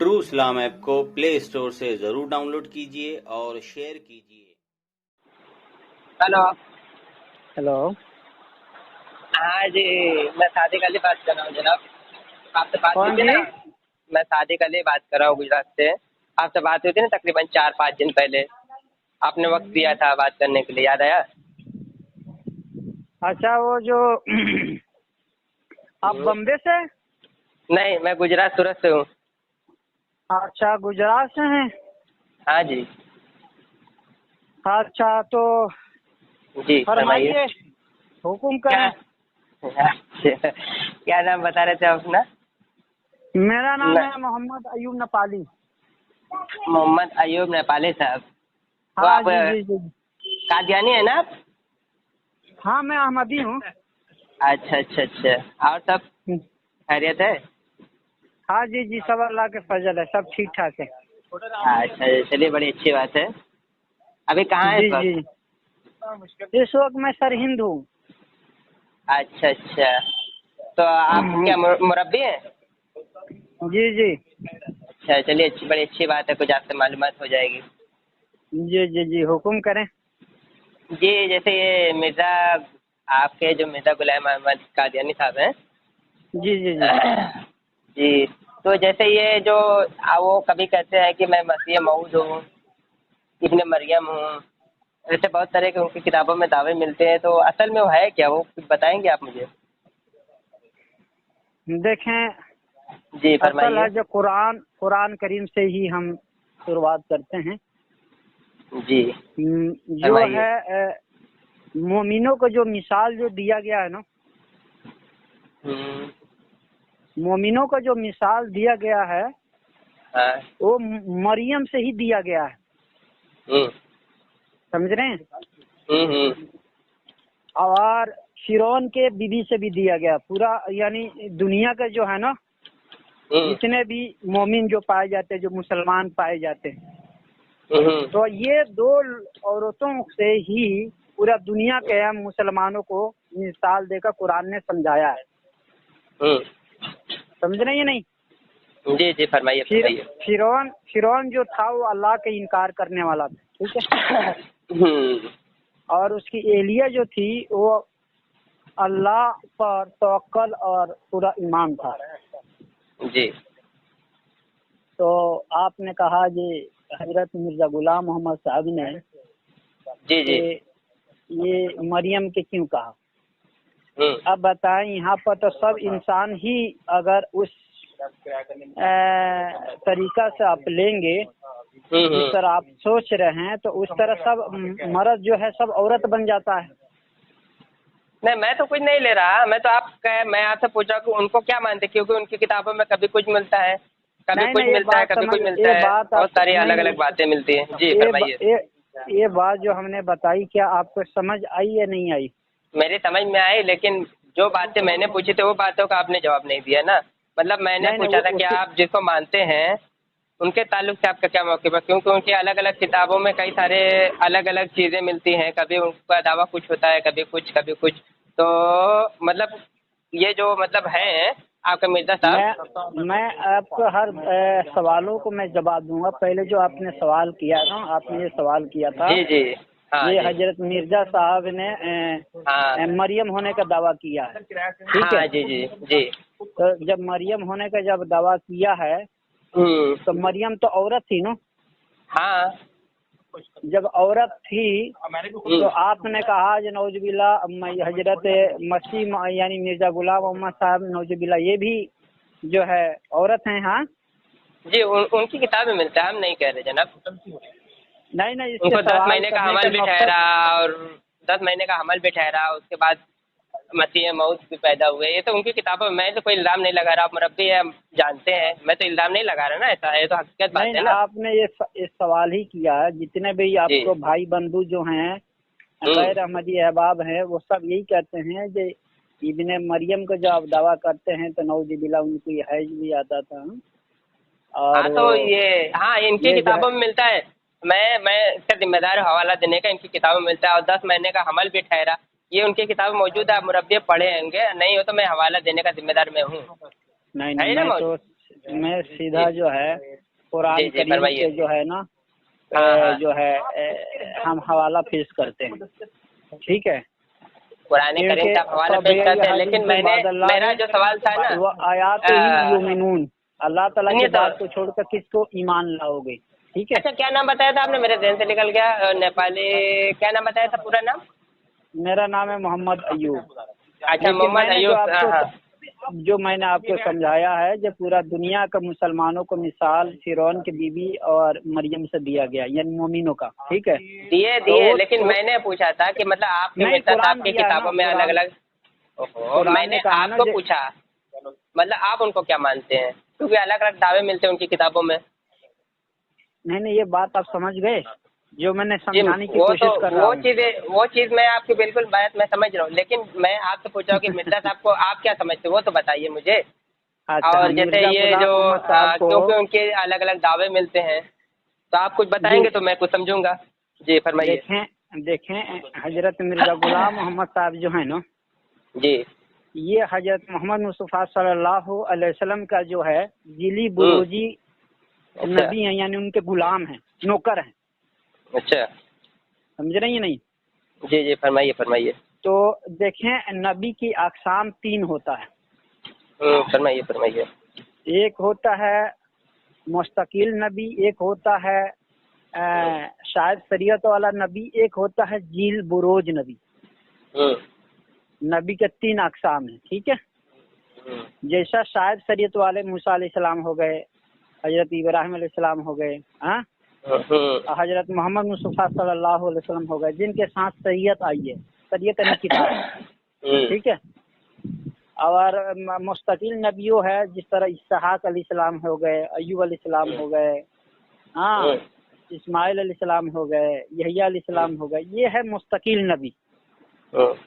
True इस्लाम app को play store से ज़रूर डाउनलोड कीजिए और शेयर कीजिए। हेलो। हेलो। हाँ जी, मैं सादिक अली बात कर रहा हूँ जनाब। आपसे बात हुई कौन थी जी? ना? मैं सादिक अली बात कर रहा हूँ गुजरात से। आपसे बात हुई थी ना तकरीबन 4-5 दिन पहले। आपने वक्त दिया था बात करने के लिए, याद आया? अच्छा, वो जो आप बम्बे से? नहीं, मैं गुजरात सूरत से हूँ। अच्छा, गुजरात से हैं। हाँ जी। अच्छा, तो जी फरमाइए। फरमाइए, हुकुम क्या? करें। क्या नाम बता रहे थे आप अपना? मेरा नाम है मोहम्मद अयूब नेपाली। मोहम्मद अयूब नेपाली साहब। तो हाँ आप जी जी जी। कादियानी है ना आप? हाँ, मैं अहमदी हूँ। अच्छा अच्छा अच्छा। और सब खैरियत है? हाँ जी जी, सब अल्लाह के फजल है, सब ठीक ठाक है। अच्छा, चलिए बड़ी अच्छी बात है। अभी कहाँ है इस जी वक्त? जी, इस वक्त मैं सरहिंद हूँ। अच्छा अच्छा। तो आप क्या मुरब्बी हैं? जी जी अच्छा, चलिए बड़ी अच्छी बात है, कुछ आपसे मालूमात हो जाएगी। जी जी जी, हुकुम करें। जी, जैसे ये मिर्ज़ा, आपके जो मिर्ज़ा गुलाम अहमद कादियानी साहब हैं। जी जी जी जी, तो जैसे ये जो वो कभी कहते हैं कि मैं मसीह मऊद हूँ, इब्न मरियम हूँ, ऐसे बहुत तरह के उनकी किताबों में दावे मिलते हैं, तो असल में वो है क्या? वो कुछ बताएंगे आप मुझे? देखें, जी असल फरमाइए। है जो कुरान करीम से ही हम शुरुआत करते हैं। जी जो फरमाइए। है मोमिनों को जो मिसाल जो दिया गया है ना, हम्म। मोमिनों को जो मिसाल दिया गया है हाँ। वो मरियम से ही दिया गया है। हम्म समझ रहे हैं? हम्म। और फिरौन के बीबी से भी दिया गया पूरा, यानी दुनिया का जो है ना, जितने भी मोमिन जो पाए जाते हैं, जो मुसलमान पाए जाते हैं, तो ये दो औरतों से ही पूरा दुनिया के मुसलमानों को मिसाल देकर कुरान ने समझाया है। समझ रहे हैं नहीं? जी जी फरमाइए फरमाइए। फिरौन जो था वो अल्लाह के इनकार करने वाला था, ठीक है। और उसकी एलिया जो थी वो अल्लाह पर तवक्कल और पूरा ईमान था। जी तो आपने कहा जी हजरत मिर्जा गुलाम मोहम्मद साहब ने जी जी। ये मरियम के क्यों कहा? अब बताएं, यहाँ पर तो सब इंसान ही अगर उस तरीका से आप लेंगे, जिस तरह आप सोच रहे हैं, तो उस तरह सब मर्द जो है सब औरत बन जाता है। नहीं, मैं तो कुछ नहीं ले रहा, मैं आपसे पूछ रहा हूँ कि उनको क्या मानते, क्योंकि उनकी किताबों में कभी कुछ मिलता है, कभी नहीं कुछ नहीं, ये मिलता है, बात कभी समझ, कुछ मिलता ये है, बात बहुत आप सारी नहीं अलग नहीं, अलग बातें मिलती हैं। जी फरमाइए। ये बात जो हमने बताई क्या आपको समझ आई या नहीं आई? मेरी समझ में आई, लेकिन जो बातें मैंने पूछी थी वो बातों का आपने जवाब नहीं दिया ना। मतलब मैंने नहीं नहीं, पूछा था कि आप जिसको मानते हैं उनके ताल्लुक से आपका क्या मौक़िफ़ है, क्योंकि उनकी अलग अलग किताबों में कई सारे अलग अलग चीज़ें मिलती हैं, कभी उनका दावा कुछ होता है, कभी कुछ। तो मतलब ये जो मतलब है आपका मिर्ज़ा साहब। मैं आपको हर सवालों को मैं जवाब दूंगा। पहले जो आपने सवाल किया ना, आपने ये सवाल किया था, जी जी। हाँ ये जी। हजरत मिर्जा साहब ने हाँ मरियम होने का दावा किया है, ठीक है। हाँ जी जी जी। तो जब मरियम होने का जब दावा किया है तो मरियम तो औरत थी ना। हाँ। जब औरत थी तो आपने कहा जो नौजुबिल्ला हजरत मसीह यानी मिर्जा गुलाम मोहम्मद साहब नौजुबिल्ला ये भी जो है औरत हैं। हाँ जी, उनकी किताब में मिलता है, हम नहीं कह रहे जनाब। नहीं नहीं, इसके उनको 10 सवाल महीने का करने हमल का भी मकसद, ठहरा, और 10 महीने का हमल भी ठहरा, उसके बाद मसीह मौत भी पैदा हुए। ये तो उनकी किताबों में, मैं तो कोई इल्ज़ाम नहीं लगा रहा, आप मुरब्बी है जानते हैं, मैं तो इल्ज़ाम नहीं लगा रहा ना, ऐसा ये तो हकीकत नहीं बात है नहीं, ना। आपने ये सवाल ही किया है। जितने भी जी। आपको भाई बंधु जो हैं गैर अहमदी अहबाब हैं, वो सब यही कहते हैं कि इब्ने मरियम का जो आप दावा करते हैं तो नौजुबिल्ला उनको हैज भी आता था। और हाँ तो हाँ, इनकी ये जो है, किताबों में मिलता है। मैं इसका जिम्मेदार हूँ हवाला देने का, इनकी किताबों में मिलता है, और 10 महीने का हमल भी ठहरा, ये उनकी किताब मौजूद है, आप मुरब्बी पढ़े होंगे, नहीं हो तो मैं हवाला देने का जिम्मेदार मैं हूँ। नहीं है नहीं, ना मौजूद? मैं सीधा जी जो है قرآن جی کریم فرمائیے. کے جو ہے نا ہاں. جو ہے ہم حوالہ پیش کرتے ہیں. ٹھیک ہے. قرآن کریم کا حوالہ پیش کرتے ہیں، لیکن میرا جو سوال تھا نا وہ آیات ہی یومنون، اللہ تعالیٰ سنیے کے تو. بات کو چھوڑ کر کس کو ایمان لاؤ گے؟ ٹھیک ہے. اچھا کیا نام بتایا تھا آپ نے؟ میرے ذہن سے نکل گیا. نیپالی کیا نام بتایا تھا پورا نام؟ میرا نام ہے محمد ایوب. اچھا لیکن محمد میں نے ایوب. جو میں نے آپ کو سمجھایا ہے جو پورا دنیا کا مسلمانوں کو مثال فرعون کی بیوی اور مریم سے دیا گیا، یعنی مومنوں کا. ٹھیک ہے. دیے لیکن میں نے پوچھا تھا کہ مطلب آپ کے نہیں، مرزا قرآن صاحب کی دیا ہے کتابوں نا، میں الگ قرآن. الگ. میں نے کہا آپ نا کو پوچھا مطلب آپ ان کو کیا مانتے ہیں، کیونکہ الگ الگ دعوے ملتے ہیں ان کی کتابوں میں. نہیں یہ بات آپ سمجھ گئے جو میں نے جی سمجھانے کی وہ تو کوشش کر رہا ہوں. وہ چیز میں آپ کی بالکل بات میں سمجھ رہا ہوں، لیکن میں آپ سے پوچھا ہوں کہ مرزا صاحب کو آپ کیا سمجھتے وہ تو بتائیے مجھے. اچھا، اور ہم جیسے مرزا یہ غلام جو محمد صاحب کو کیونکہ ان کے الگ الگ دعوے ملتے ہیں تو آپ کچھ بتائیں گے تو میں کچھ سمجھوں گا. جی فرمائیے. دیکھیں حضرت مرزا غلام محمد صاحب جو ہیں نا، جی یہ حضرت محمد مصطفیٰ صلی اللہ علیہ وسلم کا جو ہے جیلی بروجی اچھا نبی ہیں، یعنی ان کے غلام ہیں، نوکر ہیں. اچھا. سمجھ رہی ہیں نہیں؟ جی فرمائیے. تو دیکھیں نبی کی اقسام 3 ہوتا ہے. فرمائیے. ایک ہوتا ہے مستقل نبی، ایک ہوتا ہے شاید شریعت والا نبی، ایک ہوتا ہے جیل بروج نبی. نبی کے 3 اقسام ہیں. ٹھیک ہے. جیسا شاید شریعت والے موسیٰ علیہ السلام ہو گئے، حضرت ابراہیم علیہ السلام ہو گئے، ہاں، حضرت محمد مصطفیٰ صلی اللہ علیہ وسلم ہو گئے، جن کے ساتھ شریعت آئی ہے. شریعت یعنی کتاب. ٹھیک ہے. اور مستقل نبیوں ہے جس طرح اسحاق علیہ السلام ہو گئے، ایوب علیہ السلام ہو گئے، ہاں، اسماعیل علیہ السلام ہو گئے، یحییٰ علیہ السلام ہو گئے. یہ ہے مستقل نبی.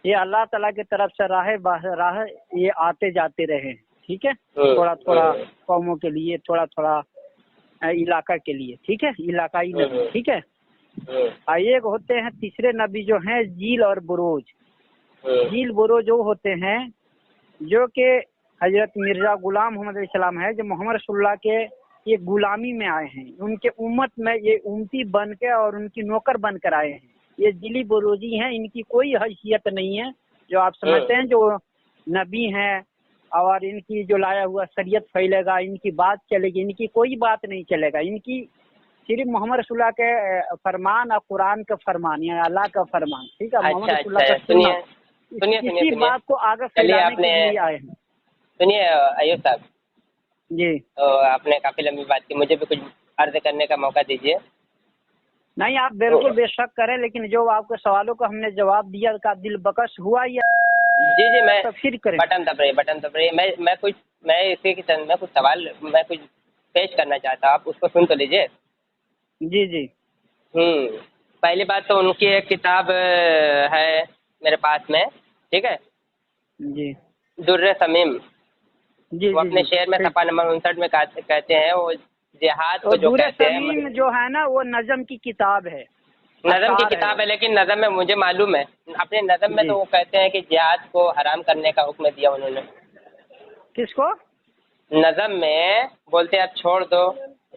یہ اللہ تعالیٰ کی طرف سے راہ یہ آتے جاتے رہے. ٹھیک ہے. تھوڑا تھوڑا قوموں کے لیے، تھوڑا تھوڑا علاقہ کے لیے. ٹھیک ہے. علاقائی نبی. ٹھیک ہے. ایک ہوتے ہیں تیسرے نبی جو ہیں جیل اور بروج. جیل بروج وہ ہوتے ہیں جو کہ حضرت مرزا غلام محمد علیہ السلام ہے، جو محمد رسول اللہ کے یہ غلامی میں آئے ہیں، ان کے امت میں یہ امتی بن کے اور ان کی نوکر بن کر آئے ہیں. یہ جیلی بروجی ہیں، ان کی کوئی حیثیت نہیں ہے. جو آپ سمجھتے ہیں جو نبی ہیں اور ان کی جو لایا ہوا شریعت پھیلے گا، ان کی بات چلے گی، ان کی کوئی بات نہیں چلے گا. ان کی صرف محمد رسول اللہ کے فرمان اور قرآن کا فرمان، یعنی اللہ کا فرمان. ٹھیک ہے. محمد رسول اللہ کا سنت، اسی بات کو آگے پھیلانے کے لیے آئے ہیں. سنیے ایوب صاحب جی. تو آپ نے کافی لمبی بات کی، مجھے بھی کچھ عرض کرنے کا موقع دیجیے. نہیں آپ بالکل بے شک کریں، لیکن جو آپ کے سوالوں کا ہم نے جواب دیا کا دل بکش ہوا یا جی میں تفسیر کریں. بٹن دب رہی میں اسی کے چند میں کچھ سوال میں کچھ پیش کرنا چاہتا ہوں، آپ اس کو سن تو لیجیے. جی. پہلی بات تو ان کی ایک کتاب ہے میرے پاس میں. ٹھیک ہے. جی. در سمیم. جی وہ اپنے شعر میں صفحہ نمبر 59 میں کہتے ہیں، وہ جہاد کو جو کہتے ہیں. سمیم جو ہے نا وہ نظم کی کتاب ہے، نظم کی کتاب ہے، لیکن نظم میں مجھے معلوم ہے اپنے نظم میں تو وہ کہتے ہیں کہ جہاد کو حرام کرنے کا حکم دیا انہوں نے. کس کو؟ نظم میں بولتے ہیں اب چھوڑ دو،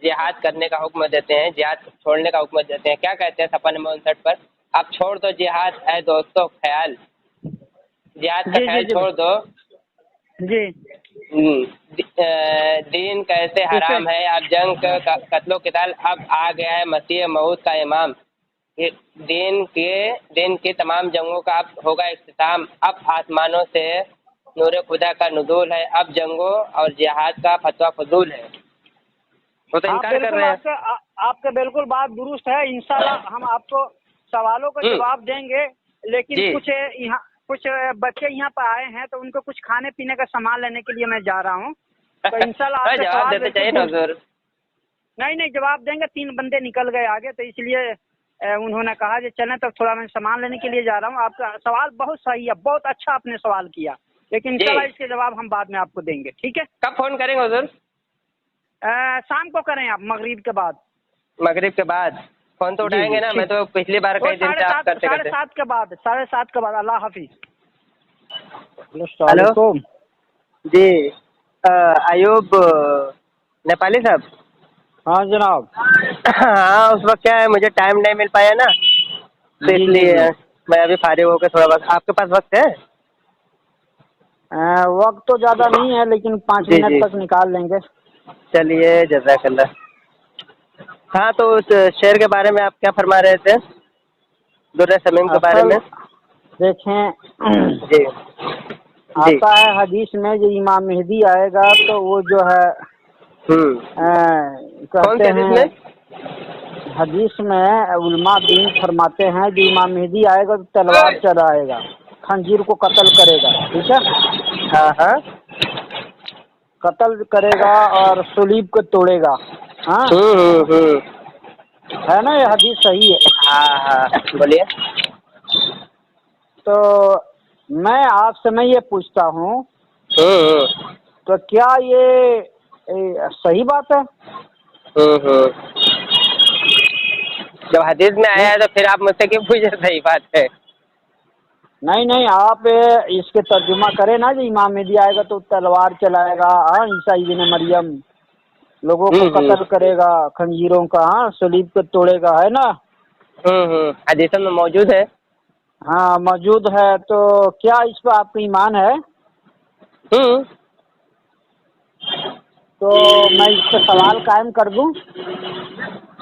جہاد کرنے کا حکم دیتے ہیں، جہاد چھوڑنے کا حکم دیتے ہیں. کیا کہتے ہیں صفحہ نمبر 59 پر؟ اب چھوڑ دو جہاد اے دوستو خیال، جہاد کا خیال چھوڑ دو. جی. دین کیسے حرام ہے، اب جنگ کا قتل و قتال، اب آ گیا ہے مسیح موعود کا امام. دین کے تمام جنگوں کا اب ہوگا اختتام، اب آسمانوں سے نور خدا کا نزول ہے، اب جنگوں اور جہاد کا فتویٰ فضول ہے. وہ تو انکار کر رہے ہیں. آپ کا بالکل بات درست ہے. انشاءاللہ ہم آپ کو سوالوں کا جواب دیں گے، لیکن کچھ بچے یہاں پہ آئے ہیں تو ان کو کچھ کھانے پینے کا سامان لینے کے لیے میں جا رہا ہوں. تو انشاءاللہ آپ کا جواب دیتے چاہیے نا حضور. نہیں جواب دیں گے. 3 بندے نکل گئے آگے، تو اس لیے انہوں نے کہا کہ چلیں تو تھوڑا میں سامان لینے کے لیے جا رہا ہوں. آپ کا سوال بہت صحیح ہے، بہت اچھا آپ نے سوال کیا، لیکن انشاءاللہ اس کے جواب ہم بعد میں آپ کو دیں گے. ٹھیک ہے. کب فون کریں گے حضور؟ شام کو کریں آپ، مغرب کے بعد. مغرب کے بعد فون تو اٹھائیں گے نا؟ میں تو پچھلی بار کئی دن سے آپ کرتے 7:30 کے بعد 7:30 کے بعد. اللہ حافظ. ہلو جی ایوب نیپالی صاحب. हाँ जनाब। हाँ उस वक्त क्या है मुझे टाइम नहीं मिल पाया ना, तो जी जी इसलिए जी। मैं अभी फारिग होकर थोड़ा वक्त, आपके पास वक्त है? वक्त तो ज़्यादा नहीं है लेकिन 5 मिनट जी तक निकाल लेंगे। चलिए जज़ाकल्लाह। हाँ तो उस शेर के बारे में आप क्या फरमा रहे थे, दुर्र समीम के बारे असल में? देखें, जी जी। आता है हदीस में जो इमाम मेहदी आएगा तो वो जो है कौन कहते से हदीस हैं, में? हदीस में उलमा दीन फरमाते हैं जो इमाम मेहदी आएगा तो तलवार चलाएगा, खंजीर को कत्ल करेगा, ठीक है, हाँ हाँ। कत्ल करेगा और सलीब को तोड़ेगा। हाँ, हम्म। है ना, ये हदीस सही है। हाँ हाँ बोलिए। तो मैं आपसे मैं ये पूछता हूँ, हम्म तो क्या ये सही बात है? हम्म। जब हदीस में आया नहीं है तो फिर आप मुझसे क्यों पूछे, सही बात है? नहीं नहीं, आप इसके तर्जुमा करें ना, जो इमाम मेहदी आएगा तो तलवार चलाएगा, हाँ, ईसा इब्न मरियम लोगों को कत्ल करेगा, खंजीरों का, हाँ, सलीब को तोड़ेगा, है ना। हदीस में मौजूद है। हाँ मौजूद है, तो क्या इस पर आपको ईमान है? हम्म। तो मैं इस पर सवाल कायम कर दूं?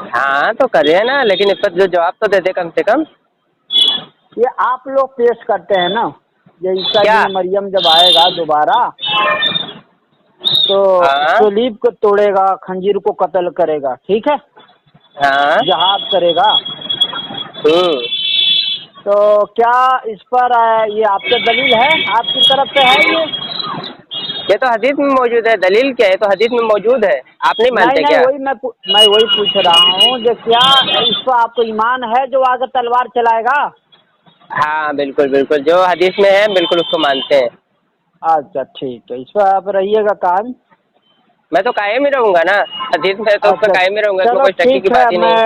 हाँ तो करिए ना, लेकिन इस पर जो जवाब तो दे दे कम से कम। ये आप लोग पेश करते हैं ना, ये ईसा क्या? इब्न मरियम जब आएगा दोबारा तो हाँ सलीब को तोड़ेगा, खंजीर को कत्ल करेगा, ठीक है, हाँ। जहाद करेगा, हम्म। तो क्या इस पर ये आपके दलील है, आपकी तरफ से है ये? ये तो हदीस में मौजूद है, दलील क्या है, तो हदीस में मौजूद है, आप नहीं नहीं मानते नहीं, क्या? वही मैं वही पूछ रहा हूँ, जो क्या इस पर आपको ईमान है जो आगे तलवार चलाएगा? हाँ बिल्कुल बिल्कुल, जो हदीस में है बिल्कुल उसको मानते हैं। अच्छा ठीक है, इस पर आप रहिएगा कायम। मैं तो कायम ही रहूंगा ना, हदीस में है तो उस पर अच्छा कायम ही रहूंगा, इसमें चलो कोई शक की ठीक है, बात ही नहीं है।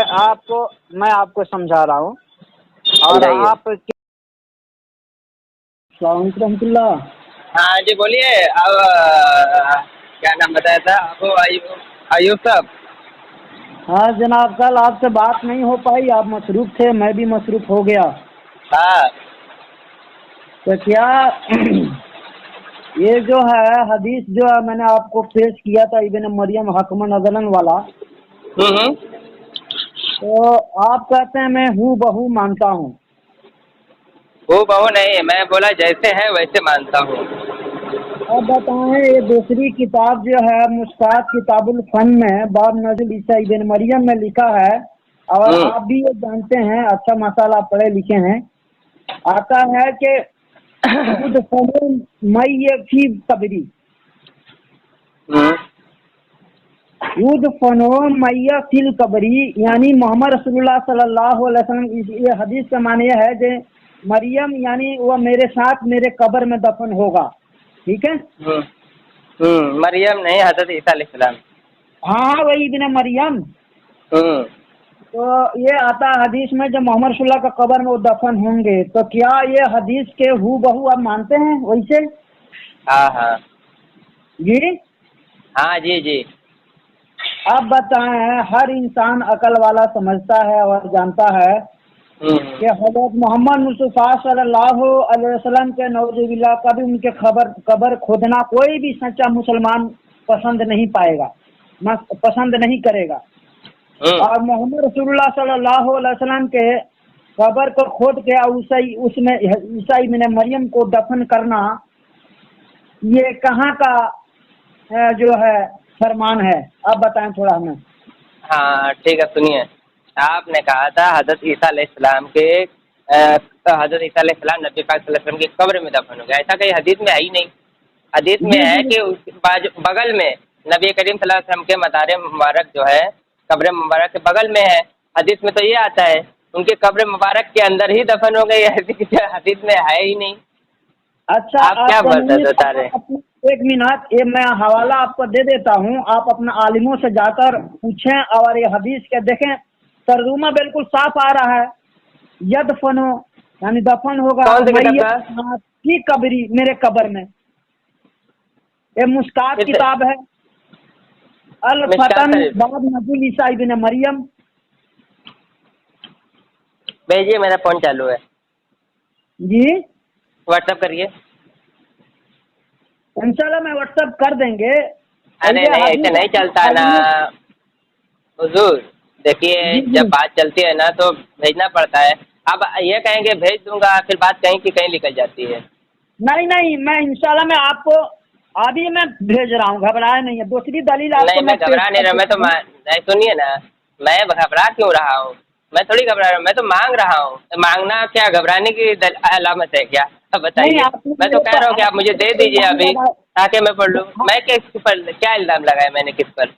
मैं आपको समझा रहा हूँ, और समझाइए। आप रहमतुल्लाह। हाँ जी बोलिए। अब क्या नाम बताया था अबू अयूब, अयूब साहब? हाँ जनाब, कल आपसे बात नहीं हो पाई, आप मसरूफ थे, मैं भी मसरूफ हो गया। हाँ। तो क्या ये जो है हदीस जो है मैंने आपको पेश किया था इब्न मरियम हकमन अदलन वाला, हम्म। तो आप कहते हैं मैं हूँ बहू मानता हूँ। वो बहू नहीं, मैं बोला जैसे है वैसे मानता हूँ। अब बताएं, ये दूसरी किताब जो है मुश्कात किताबुल फन में बाब नज़ुल ईसा इब्न मरियम में लिखा है, और हम्म आप भी ये जानते हैं, अच्छा मसाला पढ़े लिखे हैं, आता है कि मई फी कबरी, हम्म युद्ध फनो मैया फिल कबरी, यानी मोहम्मद रसूलुल्लाह सल्लल्लाहु अलैहि वसल्लम, ये हदीस का माने है जो मरियम यानी वह मेरे साथ मेरे कब्र में दफन होगा, ठीक है। मरियम नहीं, हजरत ईसा अलैहिस्सलाम। हाँ वही इब्न मरियम। हम्म तो ये आता है हदीस में जब मोहम्मद रसूलुल्लाह का कब्र में वो दफन होंगे, तो क्या ये हदीस के हू बहू आप मानते हैं वैसे? हाँ हाँ जी। हाँ जी जी। अब बताएं, हर इंसान अकल वाला समझता है और जानता है हम्म कि हज़रत मोहम्मद मुस्तफ़ा सल्लल्लाहु अलैहि वसल्लम के नौजुबिल्लाह कभी उनके कब्र खोदना कोई भी सच्चा मुसलमान पसंद नहीं पाएगा, पसंद नहीं करेगा। हम्म और मोहम्मद रसूलुल्लाह सल्लल्लाहु अलैहि वसल्लम के कब्र को खोद के उसमें ईसा इब्न मरियम को दफन करना, ये कहाँ का जो है फरमान है? अब बताएं थोड़ा हमें। हाँ ठीक है, सुनिए। आपने कहा था हजरत ईसा अलैहिस्सलाम के हजरत ईसा अलैहिस्सलाम नबी पाक सल्लल्लाहु अलैहि वसल्लम के कब्र में दफन हो गया, ऐसा कहीं हदीस में है ही नहीं। हदीस में जी है जी। कि उस बगल में नबी करीम सल्लल्लाहु अलैहि वसल्लम के मज़ार मुबारक जो है, कब्र मुबारक के बगल में है। हदीस में तो ये आता है उनके कब्र मुबारक के अंदर ही दफन हो गए, हदीस में है ही नहीं। अच्छा, आप क्या आपको नहीं बता पता, रहे हैं? एक मिनट, ये मैं हवाला आपको दे देता हूँ, आप अपने आलिमों से जाकर पूछें और ये हदीस के देखें, तर्जुमा बिल्कुल साफ आ रहा है। यद फनो यानी दफन होगा, कौन सी किताब का? मैयत की कबरी, मेरे कब्र में। ये मुस्कात फिर से किताब है। अल-फतन बाद नज़ुल ईसा इब्न मरियम। भेजिए, मेरा फोन चालू है। जी व्हाट्सएप करिए। इंशाल्लाह मैं व्हाट्सएप कर देंगे। अरे नहीं, ऐसे नहीं चलता ना हुजूर। देखिए, जी जब जी बात चलती है ना तो भेजना पड़ता है। अब ये कहेंगे भेज दूंगा, फिर बात कहीं की कहीं निकल जाती है। नहीं नहीं, मैं इंशाल्लाह मैं आपको अभी मैं भेज रहा हूँ, घबराए नहीं है। दूसरी दलील आपको नहीं, मैं पेश घबरा नहीं कर रहा। मैं तो देता हूँ। नहीं, सुनिए ना, मैं घबरा क्यों रहा हूँ? मैं थोड़ी घबरा रहा हूँ, मैं तो मांग रहा हूँ। मांगना क्या घबराने की अलामत है क्या? अब नहीं, बताइए। आपने मैं तो मेरे कह रहा हूँ कि आप आपने मुझे मेरे दे पर दीजिए इल्जाम अभी, लगाया। ताकि मैं पढ़ लूँ। हाँ, मैं किस पर क्या इल्जाम लगाया मैंने, किस पर?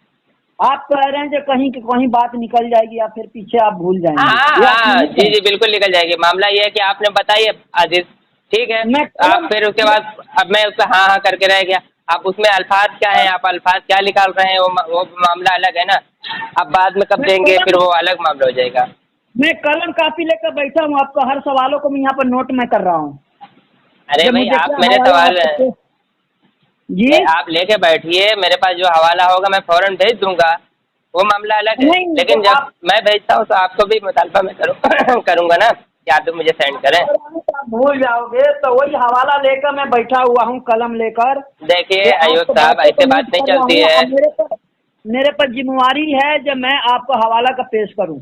आप कह रहे हैं कि कहीं की कहीं बात निकल जाएगी या फिर पीछे आप भूल जाएंगे, हाँ ये आप हाँ, नहीं जी कहें। जी, बिल्कुल निकल जाएगी। मामला ये है कि आपने बताइए आदिल, ठीक है। मैं आप कलम फिर उसके बाद अब मैं उस पर हाँ हाँ करके रह गया। आप उसमें अल्फाज क्या है, आप अल्फाज क्या निकाल रहे हैं, वो मामला अलग है ना। अब बाद में कब मैं देंगे, फिर कलम वो अलग मामला हो जाएगा। मैं कलम कापी लेकर बैठा हूँ, आपका हर सवालों को मैं यहाँ पर नोट में कर रहा हूँ। अरे जब भाई, मुझे आप क्या मेरे हवाला सवाल आपको जी नहीं, आप लेके बैठिए, मेरे पास जो हवाला होगा मैं फौरन भेज दूंगा। वो मामला अलग है। नहीं तो लेकिन जब आप मैं भेजता हूँ तो आपको भी मुतालबा मैं करूँगा ना कि आप भी मुझे सेंड करें। आप भूल जाओगे, तो वही हवाला लेकर मैं बैठा हुआ हूँ, कलम लेकर देखिए कि अयूब आपको साहब, बातों को ऐसे नोट बात नहीं कर रहा चलती हूँ। है। अब मेरे पर जिम्मेवारी है जब मैं आपको हवाला का पेश करूँ।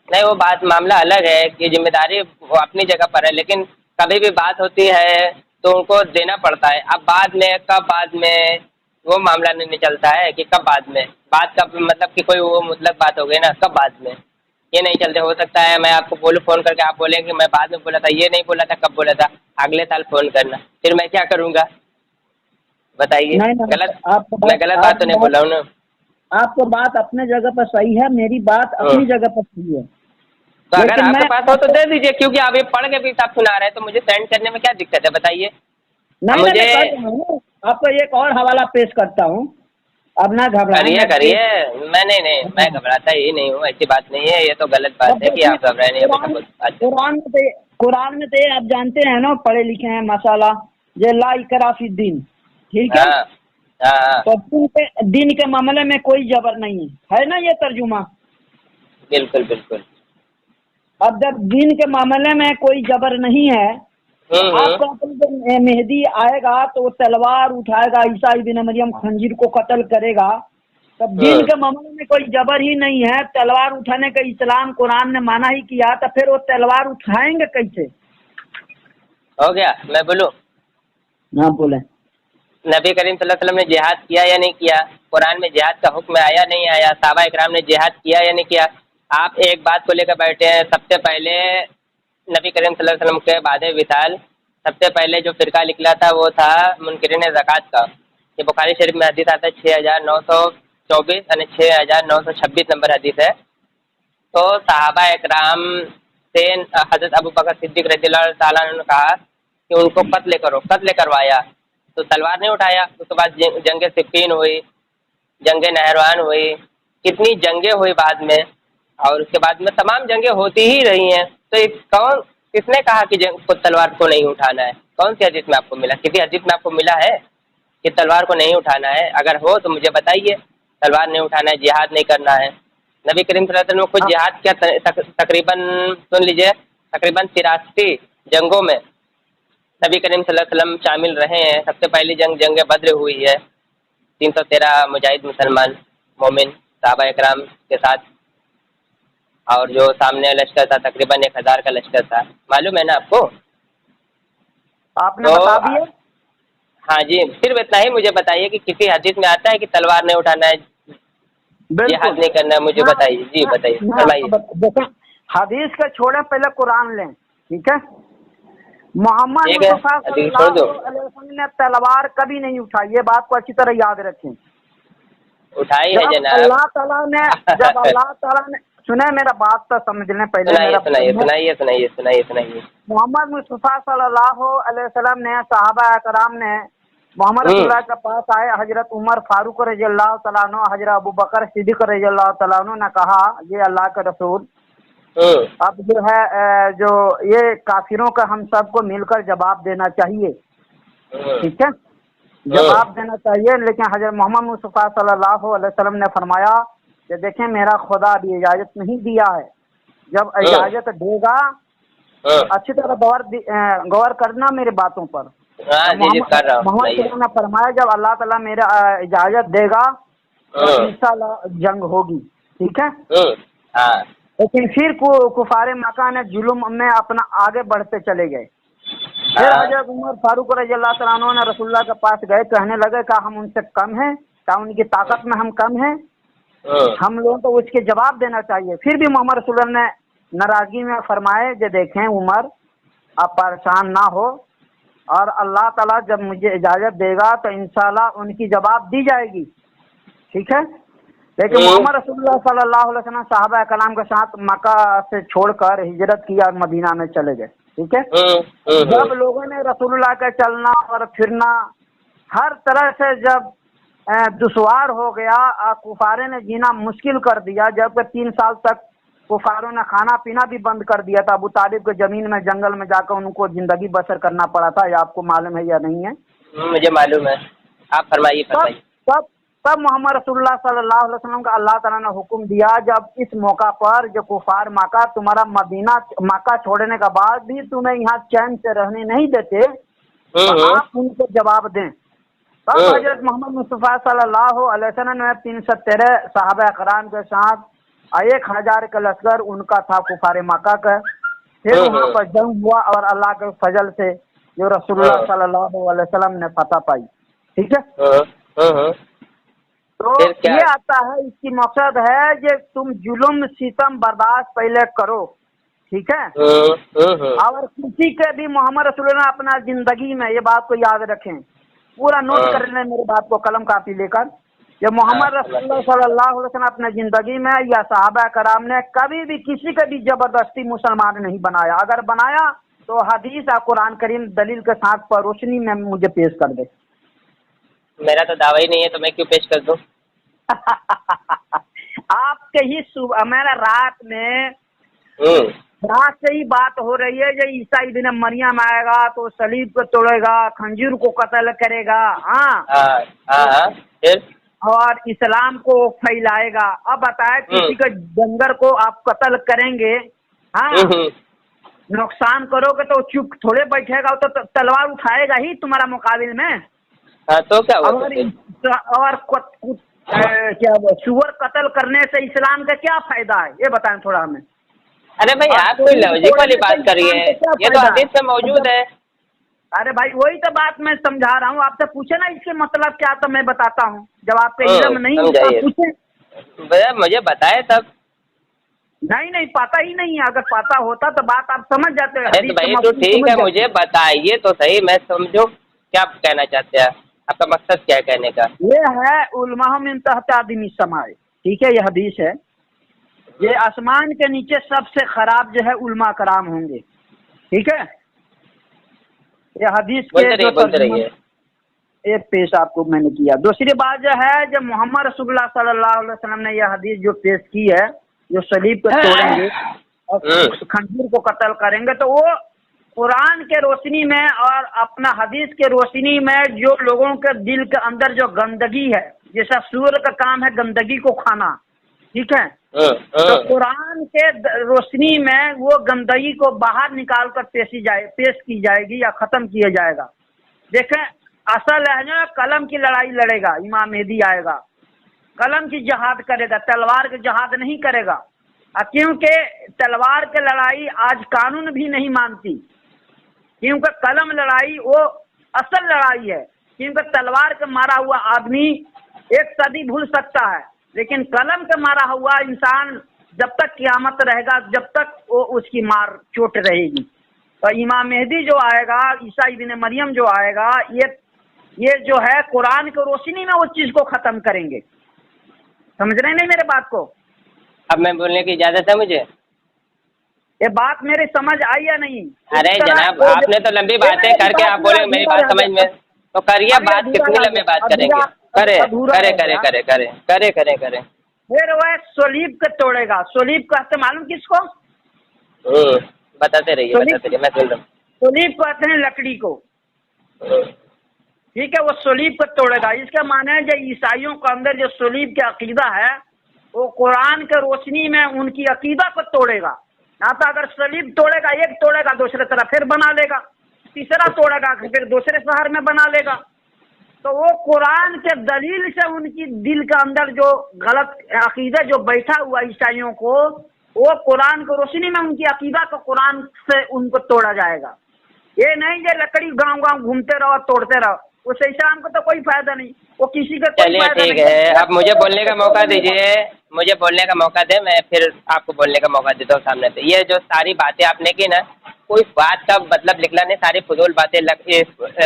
नहीं, वो बात मामला अलग है कि जिम्मेदारी वो अपनी जगह पर है, लेकिन कभी भी बात होती है तो उनको देना पड़ता है। अब बाद में, कब बाद में, वो मामला नहीं चलता है कि कब बाद में। बात का मतलब कि कोई वो मुतलक बात हो गई ना, कब बाद में, ये नहीं चलते। हो सकता है मैं आपको बोलूँ फ़ोन करके, आप बोलें कि मैं बाद में बोला था, ये नहीं बोला था, कब बोला था, अगले साल फ़ोन करना, फिर मैं क्या करूँगा बताइए? नहीं नहीं, गलत, मैं गलत बात तो नहीं बोला हूँ ना। आपको बात अपने जगह पर सही है, मेरी बात हाँ। अपनी जगह पर सही है। तो अगर लेकिन मैं आपके पास हो तो आपको दे दीजिए, क्योंकि आप ये पढ़ के भी साथ सुना रहे हैं, तो मुझे सेंड करने में क्या दिक्कत है बताइए? अब नहीं नहीं, मुझे मैं कर रहा हूँ, आपको एक और हवाला पेश करता हूँ। अब ना घबराएं, करिए मैं करिए। पेश। मैं नहीं, मैं हाँ। घबराता ही नहीं हूँ, ऐसी बात नहीं है। ये तो गलत अब बात है कि देखिए, आप घबराए नहीं, हमेशा कुरान कुछ बात है। कुरान में तो आप जानते हैं ना, पढ़े लिखे हैं माशाल्लाह, ये ला इकरा फी दीन, ठीक है। हाँ हाँ हाँ, तो दिन के मामले में कोई जबर नहीं है ना, ये तर्जुमा। बिल्कुल बिल्कुल। अब जब दिन के मामले में कोई जबर नहीं है, तो आप हम्म। कहते हैं जब मेहदी आएगा तो वो तलवार उठाएगा, ईसा इब्न मरियम खंजीर को कत्ल करेगा। तब दिन हम्म, के मामले में कोई जबर ही नहीं है, तलवार उठाने का इस्लाम कुरान ने माना ही किया, तो फिर वो तलवार उठाएंगे कैसे? हो गया। मैं बोलूँ, हाँ बोले। नबी करीम सल्लल्लाहु अलैहि वसल्लम ने जिहाद किया या नहीं किया? कुरान में जिहाद का हुक्म आया नहीं आया? सहाबा इकराम ने जिहाद किया या नहीं किया? आप एक बात को लेकर बैठे हैं। सबसे पहले नबी करीम सल्लल्लाहु अलैहि वसल्लम के बाद विसाल सबसे पहले जो फिरका निकला था वो था मुनकिरीन ज़कात का। ये बुखारी शरीफ में हदीस आता है 6924 यानी 6926 नंबर हदीस है। तो सहाबा इकराम से हज़रत अबू बकर सिद्दीक़ रज़ियल्लाहु ताला अन्हु ने कहा कि उनको कत्ल करो, कत्ल करवाया तो तलवार नहीं उठाया। उसके बाद जंग सिफ़ीन हुई, जंग नहरवान हुई, कितनी जंगें हुई बाद में, और उसके बाद में तमाम जंगें होती ही रही हैं। तो कौन, किसने कहा कि जंग को तलवार को नहीं उठाना है? कौन सी हदीस में आपको मिला? किसी हदीस में आपको मिला है कि तलवार को नहीं उठाना है? अगर हो तो मुझे बताइए। तलवार नहीं उठाना है, जिहाद नहीं करना है। नबी करीम सल्लल्लाहु अलैहि वसल्लम ने खुद जिहाद किया, तकरीबन सुन लीजिए, तकरीबन 83 जंगों में नबी करीम सल्लल्लाहु अलैहि वसल्लम शामिल रहे हैं। सबसे पहली जंग बद्र हुई है, 313 मुजाहिद मुसलमान मोमिन सहाबा इकराम के साथ, और जो सामने लश्कर था तकरीबन 1000 का लश्कर था, मालूम है ना आपको? आपने तो बता दिया। हाँ जी, सिर्फ इतना ही मुझे बताइए कि किसी हदीस में आता है कि तलवार नहीं उठाना है, बिल्कुल। जिहाद नहीं करना है? मुझे बताइए जी, बताइए, मैं आपको फरमाइए। देखो, हदीस का छोड़े, पहले कुरान लें, ठीक है। मोहम्मद ठीक है, मुस्तफा हदीस छोड़ दो। सल्लल्लाहु अलैहि वसल्लम ने तलवार कभी नहीं उठाई, ये बात को अच्छी तरह याद रखें। उठाई है जब जनाब। अल्लाह ताला ने जब अल्लाह ताला ने सुने, मेरा बात तो समझ लें पहले, सुनाइए मेरा सुनाइए सुनाइए सुनाइए सुनाइए सुनाइए। मोहम्मद मुस्तफा सल्लल्लाहु अलैहि वसल्लम ने, सहाबा कराम ने मोहम्मद हम्म रसूलुल्लाह के पास आए, हजरत उमर फारूक रज़ियल्लाहु तआला अन्हु, हजरत अबू बकर सिद्दीक रज़ियल्लाहु तआला अन्हु ने कहा, ये अल्लाह के रसूल, हम्म अब जो है जो ये काफिरों का हम सबको मिलकर जवाब देना चाहिए, हम्म ठीक है। جواب دینا چاہیے. لیکن حضرت محمد مصطفیٰ صلی اللہ علیہ وسلم نے فرمایا کہ دیکھیں میرا خدا ابھی اجازت نہیں دیا ہے, جب اجازت دے گا اچھی طرح غور کرنا میرے باتوں پر. محمد صلی اللہ علیہ وسلم نے فرمایا جب اللہ تعالیٰ میرا اجازت دے گا تو انشاءاللہ جنگ ہوگی, ٹھیک ہے. لیکن پھر کفار مکہ نے ظلم میں اپنا آگے بڑھتے چلے گئے. پھر حضرت عمر فاروق رضی اللہ تعالیٰ عنہ نے رسول اللہ کے پاس گئے, کہنے لگے کہ ہم ان سے کم ہیں, کیا ان کی طاقت میں ہم کم ہیں, ہم لوگوں کو اس کے جواب دینا چاہیے. پھر بھی محمد رسول اللہ نے ناراضگی میں فرمائے کہ دیکھیں عمر آپ پریشان نہ ہو, اور اللہ تعالیٰ جب مجھے اجازت دے گا تو انشاءاللہ ان کی جواب دی جائے گی, ٹھیک ہے. لیکن محمد رسول اللہ صلی اللہ علیہ وسلم صحابہ کرام کے ساتھ مکہ سے چھوڑ کر ہجرت کی اور مدینہ میں چلے گئے, ٹھیک ہے. جب لوگوں نے رسول اللہ کا چلنا اور پھرنا ہر طرح سے جب دشوار ہو گیا, کفارے نے جینا مشکل کر دیا, جبکہ 3 سال تک کفاروں نے کھانا پینا بھی بند کر دیا تھا. ابو طالب کے زمین میں جنگل میں جا کر ان کو زندگی بسر کرنا پڑا تھا, یہ آپ کو معلوم ہے یا نہیں ہے؟ مجھے معلوم ہے, آپ فرمائیے. تب محمد رسول اللہ صلی اللہ علیہ وسلم کا اللہ تعالیٰ نے حکم دیا جب اس موقع پر جو کفار مکہ تمہارا مکہ چھوڑنے کے بعد بھی تمہیں یہاں چین سے رہنے نہیں دیتے, تو آپ ان کو جواب دیں. تب حضرت محمد مصطفیٰ صلی اللہ علیہ وسلم نے 313 صحابہ کرام کے ساتھ 1000 کا لشکر ان کا تھا کفار مکہ کا. پھر وہاں پر جنگ ہوا اور اللہ کے فضل سے جو رسول اللہ صلی اللہ علیہ وسلم نے فتح پائی, ٹھیک ہے. تو یہ آتا ہے, اس کی مقصد ہے کہ تم ظلم ستم برداشت پہلے کرو, ٹھیک ہے. اور کسی کے بھی محمد رسول اللہ اپنا زندگی میں یہ بات کو یاد رکھیں, پورا نوٹ کر لیں میری بات کو قلم کاپی لے کر. یہ محمد رسول اللہ صلی اللہ علیہ وسلم اپنے زندگی میں یا صحابہ کرام نے کبھی بھی کسی کا بھی زبردستی مسلمان نہیں بنایا. اگر بنایا تو حدیث اور قرآن کریم دلیل کے ساتھ پر روشنی میں مجھے پیش کر دے. میرا تو دعویٰ ہی نہیں ہے تو میں کیوں پیش کر دوں؟ آپ کے ہی میرا رات سے ہی بات ہو رہی ہے جو عیسیٰ ابن مریم آئے گا تو صلیب کو توڑے گا, خنجر کو قتل کرے گا, اور اسلام کو پھیلائے گا. اب بتائے کسی کے جنگر کو آپ قتل کریں گے, نقصان کرو گے تو چپ تھوڑے بیٹھے گا, تو تلوار اٹھائے گا ہی تمہارا مقابل میں. تو کیا اور کیا سور قتل کرنے سے اسلام کا کیا فائدہ ہے, یہ بتائیں تھوڑا ہمیں. ارے بھائی آپ کوئی لاجک والی بات کریے, یہ تو حدیث میں موجود ہے. ارے بھائی وہی تو بات میں سمجھا رہا ہوں, آپ سے پوچھے نا اس کے مطلب کیا, تو میں بتاتا ہوں. جب آپ کا علم نہیں پوچھیں مجھے بتائے تب. نہیں پتا ہی نہیں ہے, اگر پتا ہوتا تو بات آپ سمجھ جاتے. بھائی تو ٹھیک ہے, مجھے بتائیے تو صحیح, میں سمجھو کیا کہنا چاہتے ہیں, آپ کا مقصد کیا ہے کہنے کا. یہ ہے علماء من تحت آدم السماء, ٹھیک ہے, یہ حدیث ہے. یہ آسمان کے نیچے سب سے خراب جو ہے علماء کرام ہوں گے, ٹھیک ہے. یہ حدیث کے جو ترجمہ ایک پیش آپ کو میں نے کیا. دوسری بات جو ہے جب محمد رسول اللہ صلی اللہ علیہ وسلم نے یہ حدیث جو پیش کی ہے, جو صلیب کو توڑیں گے اور خنجر کو قتل کریں گے, تو وہ قرآن کے روشنی میں اور اپنا حدیث کے روشنی میں جو لوگوں کے دل کے اندر جو گندگی ہے, جیسا سور کا کام ہے گندگی کو کھانا, ٹھیک ہے, تو قرآن کے روشنی میں وہ گندگی کو باہر نکال کر پیش کی جائے گی یا ختم کیا جائے گا. دیکھیں اصل ہے قلم کی لڑائی لڑے گا, امام مہدی آئے گا, قلم کی جہاد کرے گا, تلوار کی جہاد نہیں کرے گا. کیونکہ تلوار کی لڑائی آج قانون بھی نہیں مانتی, کیونکہ قلم لڑائی وہ اصل لڑائی ہے. کیونکہ تلوار کا مارا ہوا آدمی 1 صدی بھول سکتا ہے, لیکن قلم کا مارا ہوا انسان جب تک قیامت رہے گا, جب تک وہ اس کی مار چوٹ رہے گی. تو امام مہدی جو آئے گا, عیسیٰ ابن مریم جو آئے گا, یہ جو ہے قرآن کی روشنی میں اس چیز کو ختم کریں گے. سمجھ رہے نہیں میرے بات کو؟ اب میں بولنے کی اجازت ہے مجھے؟ یہ بات میری سمجھ آئی یا نہیں؟ ارے جناب آپ نے تو لمبی باتیں کر کے آپ بولے میری بات سمجھ میں, تو کریے بات, کتنی لمبی بات کریں گے. کرے. پھر وہ صلیب کو توڑے گا. صلیب کہتے معلوم کس کو؟ بتاتے رہیے میں سن رہا ہوں. صلیب کہتے ہیں لکڑی کو, ٹھیک ہے، وہ صلیب کو توڑے گا. اس کا معنی ہے جو عیسائیوں کے اندر جو صلیب کا عقیدہ ہے وہ قرآن کے روشنی میں ان کی عقیدہ کو توڑے گا. نہ تو اگر صلیب توڑے گا، ایک توڑے گا دوسرے طرح پھر بنا لے گا، تیسرا توڑے گا پھر دوسرے شہر میں بنا لے گا. تو وہ قرآن کے دلیل سے ان کی دل کے اندر جو غلط عقیدہ جو بیٹھا ہوا عیسائیوں کو، وہ قرآن کی روشنی میں ان کی عقیدہ کو قرآن سے ان کو توڑا جائے گا. یہ نہیں کہ لکڑی گاؤں گاؤں گھومتے رہو توڑتے رہو، اس سے اسلام کو تو کوئی فائدہ نہیں، وہ کسی کا کوئی چلیے فائدہ ٹھیک نہیں. ہے، اب مجھے بولنے کا موقع دیجیے، مجھے بولنے کا موقع دیں، میں پھر آپ کو بولنے کا موقع دیتا ہوں سامنے سے. یہ جو ساری باتیں آپ نے کی نا، کوئی بات کا مطلب نکلا نہیں، ساری فضول باتیں.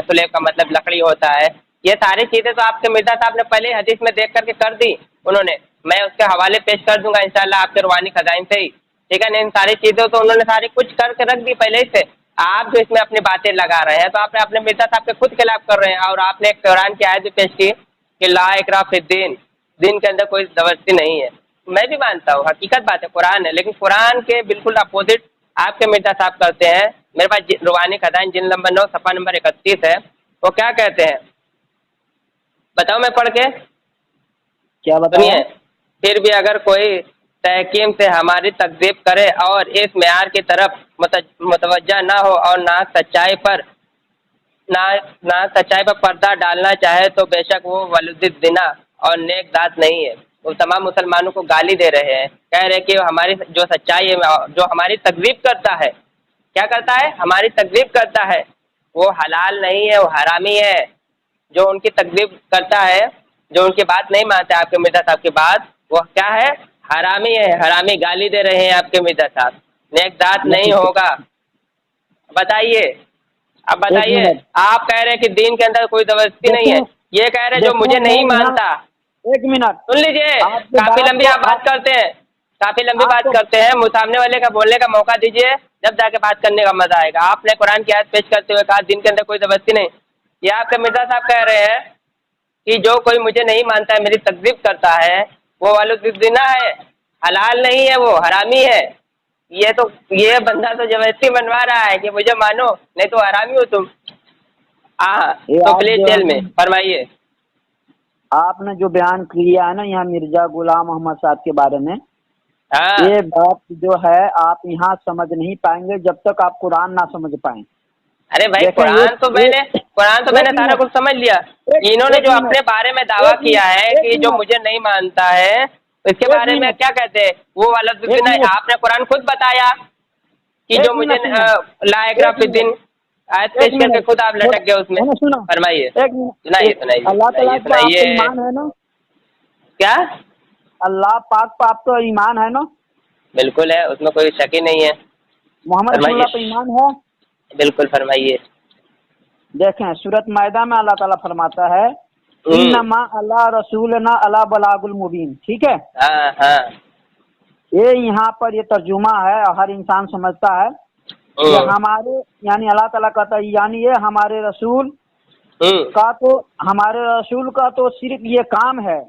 سلیب کا مطلب لکڑی ہوتا ہے، یہ ساری چیزیں تو آپ کے مرزا صاحب نے پہلے حدیث میں دیکھ کر کے کر دی انہوں نے. میں اس کے حوالے پیش کر دوں گا انشاءاللہ آپ کے روحانی خزائن سے ہی، ٹھیک ہے نا. ان ساری چیزوں تو انہوں نے ساری کچھ کر کے رکھ دی پہلے ہی سے. آپ جو اس میں اپنی باتیں لگا رہے ہیں تو آپ نے اپنے مرزا صاحب کے خود خلاف کر رہے ہیں. اور آپ نے ایک قرآن کی آیت بھی پیش کی کہ لا اکراہ فی الدین، دین کے اندر کوئی زبردستی نہیں ہے. میں بھی مانتا ہوں، حقیقت بات ہے، قرآن ہے، لیکن قرآن کے بالکل اپوزٹ آپ کے مرزا صاحب کرتے ہیں. میرے پاس روحانی خزائن جلد نمبر 9 صفحہ نمبر 31 ہے. وہ کیا کہتے ہیں بتاؤ میں پڑھ کے؟ کیا بتایا؟ سنیے، پھر بھی اگر کوئی تحکیم سے ہماری تکذیب کرے اور اس معیار کی طرف متوجہ نہ ہو اور نہ سچائی پر پردہ ڈالنا چاہے تو بے شک وہ ولد الزنا اور نیک ذات نہیں ہے. وہ تمام مسلمانوں کو گالی دے رہے ہیں، کہہ رہے کہ ہماری جو سچائی ہے، جو ہماری تکذیب کرتا ہے، کیا کرتا ہے؟ ہماری تکذیب کرتا ہے، وہ حلال نہیں ہے، وہ حرامی ہے. جو ان کی تکذیب کرتا ہے، جو ان کی بات نہیں مانتا آپ کے مرزا صاحب کی بات، وہ کیا ہے؟ حرامی ہے. حرامی گالی دے رہے ہیں آپ کے مرزا صاحب. نیک ذات نہیں ہوگا. بتائیے، اب بتائیے. آپ کہہ رہے ہیں کہ دین کے اندر کوئی زبردستی نہیں ہے، یہ کہہ رہے جو مجھے نہیں مانتا. ایک منٹ سن لیجیے، کافی لمبی آپ بات کرتے ہیں، کافی لمبی بات کرتے ہیں. سامنے والے کا بولنے کا موقع دیجیے، جب جا کے بات کرنے کا مزہ آئے گا. آپ نے قرآن کی آیت پیش کرتے ہوئے کہا دین کے اندر کوئی زبردستی نہیں. یہ آپ کے مرزا صاحب کہہ رہے ہیں کہ جو کوئی مجھے نہیں مانتا ہے، میری تکذیب کرتا ہے، وہ ولد الزنا ہے، حلال نہیں ہے، وہ حرامی ہے. یہ بندہ تو زبردستی منوا رہا ہے کہ مجھے مانو نہیں تو حرامی ہو تم. تو پلیز جیل میں فرمائیے. آپ نے جو بیان کیا ہے نا یہاں مرزا غلام محمد صاحب کے بارے میں، ہاں، یہ بات جو ہے آپ یہاں سمجھ نہیں پائیں گے جب تک آپ قرآن نہ سمجھ پائیں. ارے بھائی قرآن تو میں نے سارا کچھ سمجھ لیا. انہوں نے جو اپنے بارے میں دعویٰ کیا ہے کہ جو مجھے نہیں مانتا ہے اس کے بارے میں کیا کہتے ہیں؟ وہ ولد الزنا. آپ نے قرآن خود بتایا کہ جو مجھے لا اکراہ فی الدین آیت پیش کر کے خود آپ لٹک گئے اس میں. فرمائیے، سنائیے. اللہ تعالیٰ کا آپ کو ایمان ہے نا؟ کیا؟ اللہ پاک پہ آپ کو ایمان ہے نا؟ بالکل ہے، اس میں کوئی شک ہی نہیں ہے. محمد رسول اللہ پہ ایمان ہے؟ بالکل، فرمائیے. دیکھیں سورۃ مائدہ میں اللہ تعالیٰ فرماتا ہے انما اللہ رسولنا اللہ بلاغ المبین. ٹھیک ہے، ہاں، یہ یہاں پر یہ ترجمہ ہے، ہر انسان سمجھتا ہے کہ ہمارے یعنی اللہ تعالیٰ کہتا ہے یعنی یہ ہمارے رسول کا تو صرف یہ کام ہے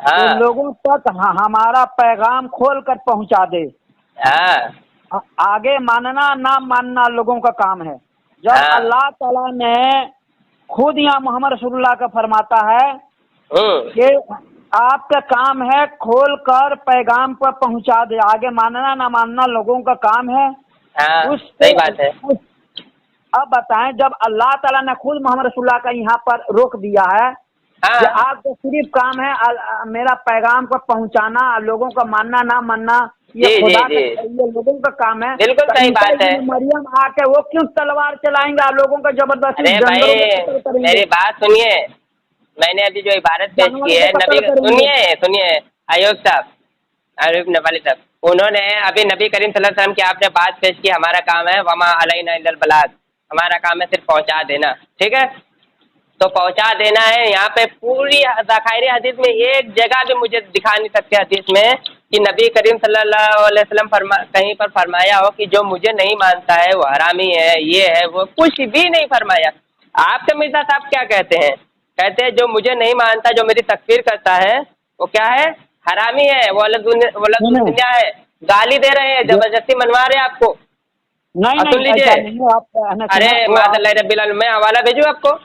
کہ لوگوں تک ہمارا پیغام کھول کر پہنچا دے. آگے ماننا نہ ماننا لوگوں کا کام ہے. جب اللہ تعالیٰ نے خود یہاں محمد رسول اللہ کا فرماتا ہے کہ آپ کا کام ہے کھول کر پیغام پر پہنچا دے، آگے ماننا نہ ماننا لوگوں کا کام ہے. صحیح بات ہے. اب بتائیں جب اللہ تعالیٰ نے خود محمد رسول اللہ کا یہاں پر روک دیا ہے کہ آپ کو صرف کام ہے میرا پیغام کو پہنچانا، لوگوں کا ماننا نہ ماننا یہ خدا کا یہ لوگوں کا کام ہے. بالکل صحیح بات ہے. مریم آ کے وہ کیوں تلوار چلائیں گے لوگوں کا زبردستی؟ میری بات سنیے، میں نے ابھی جو عبارت پیش کی ہے نبی، سنیے ایوب صاحب، ایوب نوالی صاحب، انہوں نے ابھی نبی کریم صلی اللہ علیہ وسلم کی آپ نے بات پیش کی ہمارا کام ہے وما علینا الا البلاغ، ہمارا کام ہے صرف پہنچا دینا. ٹھیک ہے، تو پہنچا دینا ہے. یہاں پہ پوری ذخائر حدیث میں ایک جگہ بھی مجھے دکھا نہیں سکتے حدیث میں کہ نبی کریم صلی اللہ علیہ وسلم کہیں پر فرمایا ہو کہ جو مجھے نہیں مانتا ہے وہ حرامی ہے، یہ ہے وہ، کچھ بھی نہیں فرمایا. آپ کے مرزا صاحب کیا کہتے ہیں؟ کہتے ہیں جو مجھے نہیں مانتا، جو میری تکفیر کرتا ہے وہ کیا ہے؟ حرامی ہے، وہ ولد الدنیا ہے. گالی دے رہے ہیں، زبردستی منوا رہے ہیں آپ کو. سن لیجیے. ارے معاذ اللہ رب العالمین، میں حوالہ بھیجوں آپ کو؟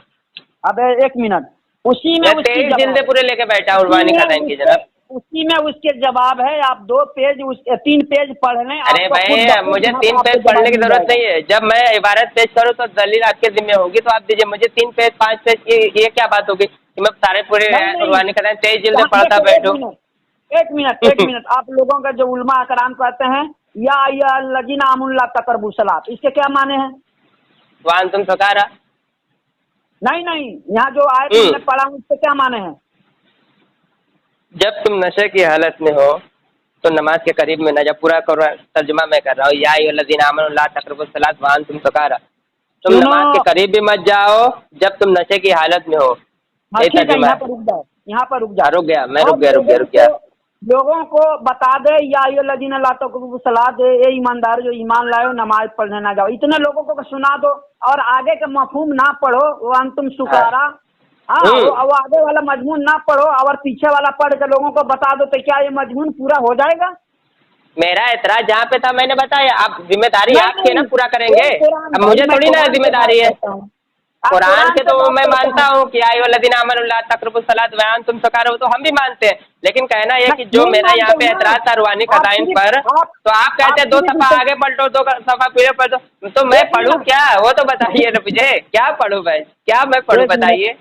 अब 1 मिनट, उसी में मैं उसकी 23 जवाब, जिल्दे पूरे लेके बैठा हूँ रूहानी खजाइन की जनाब। उसी में उसके जवाब है। आप 2 पेज 3 पेज पढ़ लें। अरे आपको खुद भाई ब खुद मुझे वहाँ 3 पे पेज आपको पढ़ने जवाब की मिल जरूरत जाएगा। नहीं है। जब मैं इबारत पेश करूँ तो दलील आपके जिम्मे होगी, तो आप दीजिए मुझे 3 पेज 5 पेज, ये क्या बात होगी कि मैं सारे पूरे नहीं नहीं, रूहानी खजाइन 23 जिल्दे यहाँ पढ़ता देखो, बैठूं। 1 मिनट आप लोगों का जो उलमा कराम कहते हैं या लजीना आमुल्ला तकरबु सलात, इसके क्या माने हैं? वान तुम सकारा। नहीं नहीं, यहाँ जो आयत हमने पढ़ा उसके क्या माने हैं? जब तुम नशे की हालत में हो तो नमाज के करीब में न, जब पूरा तर्जुमा मैं कर रहा हूँ, या अय्युहल्लज़ीना आमनू ला तक़रबुस सलात व अंतुम सुकारा, तुम सुनो, नमाज के करीब भी मत जाओ जब तुम नशे की हालत में हो। हाँ ये ठीक है, तर्जुमा यहाँ है। पर रुक जाओ, यहाँ पर रुक जाओ। रुक गया मैं, रुक अब गया। लोगों को बता दे या अय्युहल्लज़ीना ला तक़रबुस सलात, ये ईमानदार जो ईमान लाए हो नमाज पढ़ने ना जाओ, इतने लोगों को सुना दो और आगे का मफहूम ना पढ़ो, वो अंतुम सुकारा। हाँ, वो आगे वाला मजमून ना पढ़ो और पीछे वाला पढ़ के लोगों को बता दो, तो क्या ये मजमून पूरा हो जाएगा? मेरा एतराज जहाँ पे था मैंने बताया। आप जिम्मेदारी नहीं आपकी है ना, नहीं, पूरा करेंगे। कुरान अब भाई, मुझे मैं थोड़ी ना कुरान से जिम्मेदारी बात है। करता हूँ। आप कुरान के से तो बात मैं करते मानता हैं। हूँ कि अय्युहल्लज़ीना आमनू ला तक़रबुस सलात व अंतुम सुकारा, वो तो हम भी मानते हैं। लेकिन कहना ये कि जो नहीं मेरा यहाँ मानते पे हो ना, एतराज था रूहानी आप खजाइन सिर्फ पर, तो आप कहते हैं 2 सिर्फ सफ़ा आगे पलटो 2 सफ़ा पीछे पलटो, तो मैं एक पढ़ूँ मिनट, क्या? वो तो बताइए ना मुझे, क्या पढ़ूँ भाई, क्या मैं पढ़ूँ 1 मिनट। बताइए।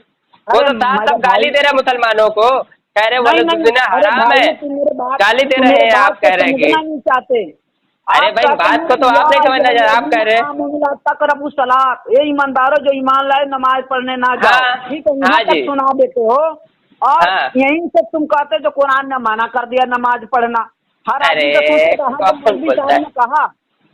वो अरे तो साफ मेरे साफ गाली भाई, दे रहे हैं मुसलमानों को, कह रहे नहीं नहीं, वलदुज़्ज़िना अरे हराम है, भाई तुम मेरे गाली दे रहे मेरे हैं। बात आप को कह रहे हैं कि समझना नहीं चाहते। अरे आप भाई कहते बात को हैं तो या आपने समझना, आप कह रहे हैं। आमनू ला तक़रबु सलात, ये ईमानदारों जो ईमान लाए नमाज पढ़ने ना जाओ, हाँ ठीक है, यहाँ हाँ तक जी, सुना देते हो और हाँ। यहीं से तुम कहते जो कुरान ने मना कर दिया नमाज पढ़ना। हर अरे आदमी का सोचते रहा जो कौन मौलवी बोलता साहब ने कहा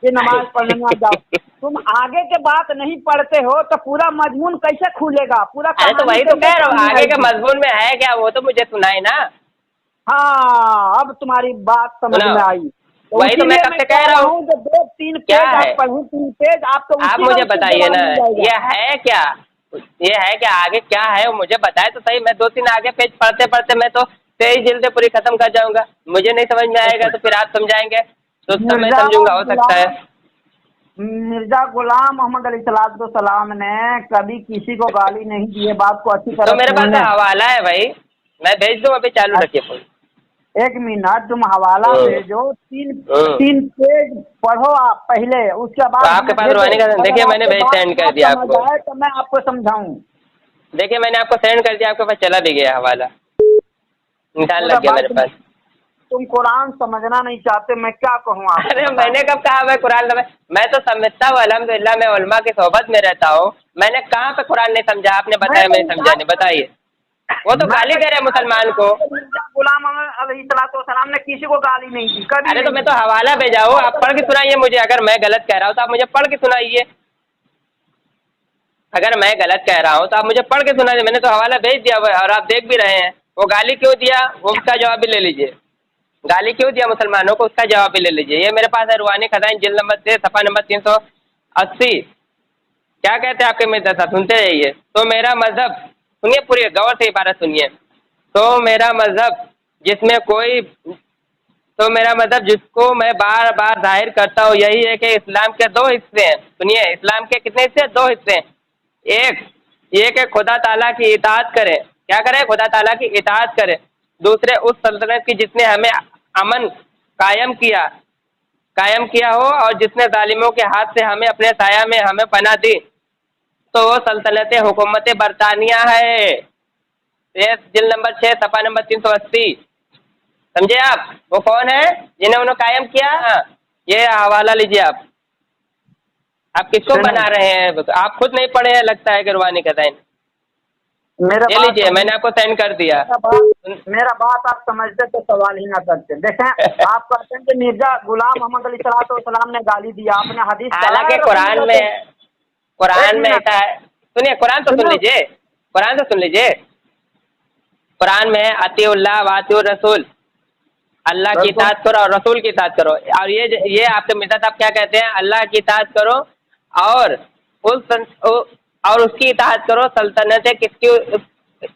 कि नमाज पढ़ने ना जाओ, है? तुम आगे के बात नहीं पढ़ते हो तो पूरा मजमून कैसे खुलेगा, पूरा अरे तो कहानी वही तो कैसे कह रहा हूँ, सामने आगे के आएगी? मजमून में है क्या वो तो मुझे सुनाए ना। हाँ, अब तुम्हारी बात समझ सुनाओ, में आई। तो वही तो मैं इसीलिए कब मैं से कह कह रहा रहा हूँ। हूँ जो 2-3 क्या पेज है, आप पढ़ें, 3 पेज आपको आप उसी का मुझे उससे बताइए जवाब ना, मिल जाएगा। ये है क्या, ये है क्या, आगे क्या है वो मुझे बताए तो सही। मैं 2-3 आगे पेज पढ़ते पढ़ते मैं तो 23 जिल्दें पूरी खत्म कर जाऊंगा। मुझे नहीं समझ में आएगा तो फिर आप समझाएंगे तो उस समय मिर्जा समझूंगा, हो सकता है। गुलाम मोहम्मद अलैहिस्सलाम ने कभी किसी को गाली नहीं दी है, बात को अच्छी तो तरह मेरे सुन पास तो लें। हवाला है भाई, मैं भेज दूँ, अभी चालू रखिए फोन। 1 मिनट, तुम हवाला भेजो, तीन हम्म। तीन पेज पढ़ो आप पहले, उसके तो बाद आपके हमें पास भेजो। रूहानी खजाइन अगर देखिए, मैंने आपको भेज बात सेंड ना कर दिया समझ आपको। आए तो मैं आपको समझाऊं। देखिए मैंने आपको सेंड कर दिया, आपके पास चला भी गया हवाला, निशान मेरा लग गया भाई मेरे पास। तुम कुरान समझना नहीं चाहते, मैं क्या कहूँ आपको? अरे बताओ। मैंने कब कहा मैं कुरान मैं तो समझता हूँ, अल्हम्दुलिल्लाह मैं उलमा की सोहबत में रहता हूँ। मैंने कहाँ पे कुरान नहीं समझा, आपने मैं बताया तो मैंने समझा नहीं, बताइए। वो तो गाली दे रहे हैं मुसलमान को। मिर्जा गुलाम अलैहिस्सलाम ने किसी को गाली नहीं दी, कभी अरे तो नहीं मैं दी। तो हवाला भेजा हूँ, आप पढ़ के सुनाइए मुझे। अगर मैं गलत कह रहा हूँ तो आप मुझे पढ़ के सुनाइए। अगर मैं गलत कह रहा हूँ तो आप मुझे पढ़ के सुनाइए। मैंने तो हवाला भेज दिया हुआ है और आप देख भी रहे हैं। वो गाली क्यों दिया, वो उसका जवाब भी ले लीजिए। गाली क्यों दिया मुसलमानों को, उसका जवाब भी ले लीजिए। ये मेरे पास है रूहानी खजाइन जिल्द नंबर 3 सफ़ा नंबर 380। क्या कहते हैं आपके मिर्जा साहब, सुनते रहिए। तो मेरा मजहब, सुनिए पूरी गौर से इबारत सुनिए। तो मेरा मजहब जिसमें कोई तो मेरा मजहब जिसको मैं बार बार जाहिर करता हूँ यही है कि इस्लाम के 2 हिस्से हैं। सुनिए, इस्लाम के कितने हिस्से हैं? 2 हिस्से हैं। एक ये कि खुदा ताला की इताअत करें। क्या करें? खुदा ताला की इताअत करें। दूसरे उस सल्तनत की जिसने हमें अमन कायम किया हो और जिसने जालिमों के हाथ से हमें अपने साया में हमें पनाह दी, तो वो सल्तनत हुकूमत बरतानिया है। ये जिल्द नंबर 6 सफ़ा नंबर 380। समझे आप? वो कौन है जिन्हें उन्होंने कायम किया? ये हवाला लीजिए आप किसको बना रहे हैं? आप खुद नहीं पढ़े हैं लगता है रूहानी खजाइन। ये लीजिए, मैंने आपको सेंड कर दिया। मेरा बात आप समझते तो सवाल ही ना करते। देखें, आप कहते हैं कि मिर्जा गुलाम मोहम्मद अलैहिस्सलाम ने गाली दिया, आपने हदीस पढ़ा हालांकि है? कुरान में ऐसा है। सुनिए, कुरान तो सुन लीजिए, कुरान तो सुन लीजिए। कुरान में अतीउल्लाह व अतीउर रसूल, अल्लाह की इताअत करो और रसूल की इताअत करो। और ये आपके मिर्जा साहब क्या कहते हैं? अल्लाह की इताअत करो और उसकी इताअत करो। सल्तनत किसकी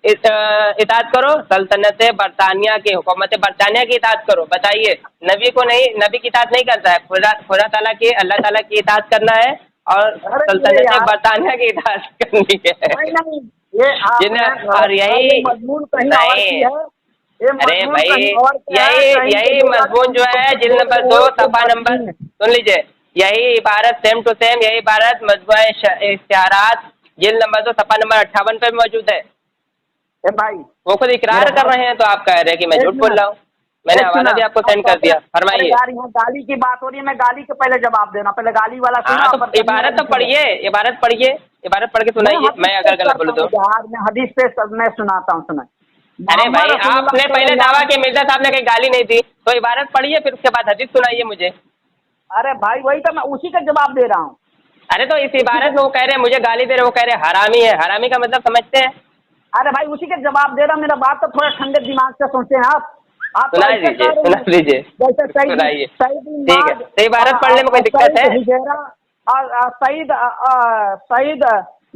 इताअत करो? सल्तनत बरतानिया की, हुकूमत बरतानिया की इताअत करो। बताइए, नबी को नहीं, नबी की इताअत नहीं करता है। खुदा ताला की, अल्लाह ताला की इताअत करना है और सल्तनत बरतानिया की इताअत करनी है। नहीं, ये और यही मजमून कहीं और की है, ये अरे मजमून भाई कहीं और की है, कहीं यही पे मजमून जो है जिल्द नंबर 2 सफा नंबर, सुन लीजिए, यही इबारत सेम टू सेम यही इबारत मजमुआ इश्तिहारात जिल्द नंबर 2 सफा नंबर 58 पे मौजूद है। भाई वो खुद इकरार कर रहे हैं, तो आप कह रहे हैं कि मैं झूठ बोल रहा हूँ। मैंने हवाला भी आपको सेंड कर दिया, फरमाइए। यार यहाँ गाली की बात हो रही है, मैं गाली के पहले जवाब देना, पहले गाली वाला सुना। हाँ, तो इबारत तो पढ़िए, इबारत पढ़िए, इबारत पढ़ के सुनाइए, मैं अगर गलत बोलूँ तो। यार मैं हदीस पे मैं सुनाता हूँ, सुना। अरे भाई, आपने पहले दावा कि मिर्जा साहब ने कहीं गाली नहीं दी, तो इबारत पढ़िए, फिर उसके बाद हदीस सुनाइए मुझे। अरे भाई वही तो मैं उसी का जवाब दे रहा हूँ। अरे तो इस इबारत में वो कह रहे हैं मुझे गाली दे रहे, वो कह रहे हरामी है, हरामी का मतलब समझते हैं? अरे भाई उसी का जवाब दे रहा हूँ, मेरा बात तो थोड़ा ठंडे दिमाग से सोचते हैं आप सुना दीजिए, सुना दीजिए, सुनाइए। ठीक है, तो इबारत पढ़ने में कोई दिक्कत है? सईद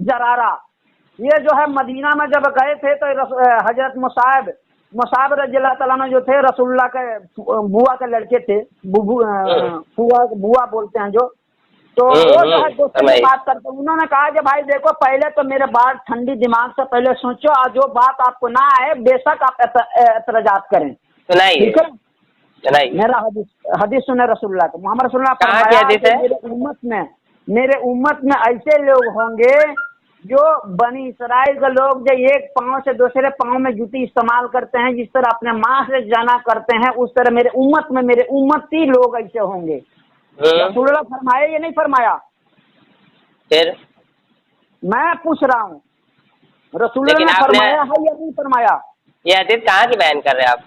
जरारा, ये जो है मदीना में जब गए थे तो हजरत मुसाब रज़ियल्लाहु ताला अन्हु जो थे, रसूलुल्लाह के बुआ के लड़के थे, बुआ बोलते हैं जो, तो वो जो है दोस्तों से बात करते, उन्होंने कहा कि भाई देखो पहले तो मेरे बात ठंडी दिमाग से पहले सोचो, और जो बात आपको ना आए बेशक आप एतराजात करें। सुनाइए, सुनाइए। मेरा हदीस सुने रसूलुल्लाह को, मोहम्मद रसूलुल्लाह फरमाया मेरे उम्मत में ऐसे लोग होंगे जो बनी इसराइल के लोग जो एक पाँव से दूसरे पाँव में जूती इस्तेमाल करते हैं, जिस तरह अपने माँ से जाना करते हैं, उस तरह मेरे उम्मती लोग ऐसे होंगे। रसूलुल्लाह फरमाया ये नहीं फरमाया? फिर मैं पूछ रहा हूँ, रसूलुल्लाह ने फरमाया है या नहीं फरमाया? ये हदीस कहाँ की बयान कर रहे हैं आप?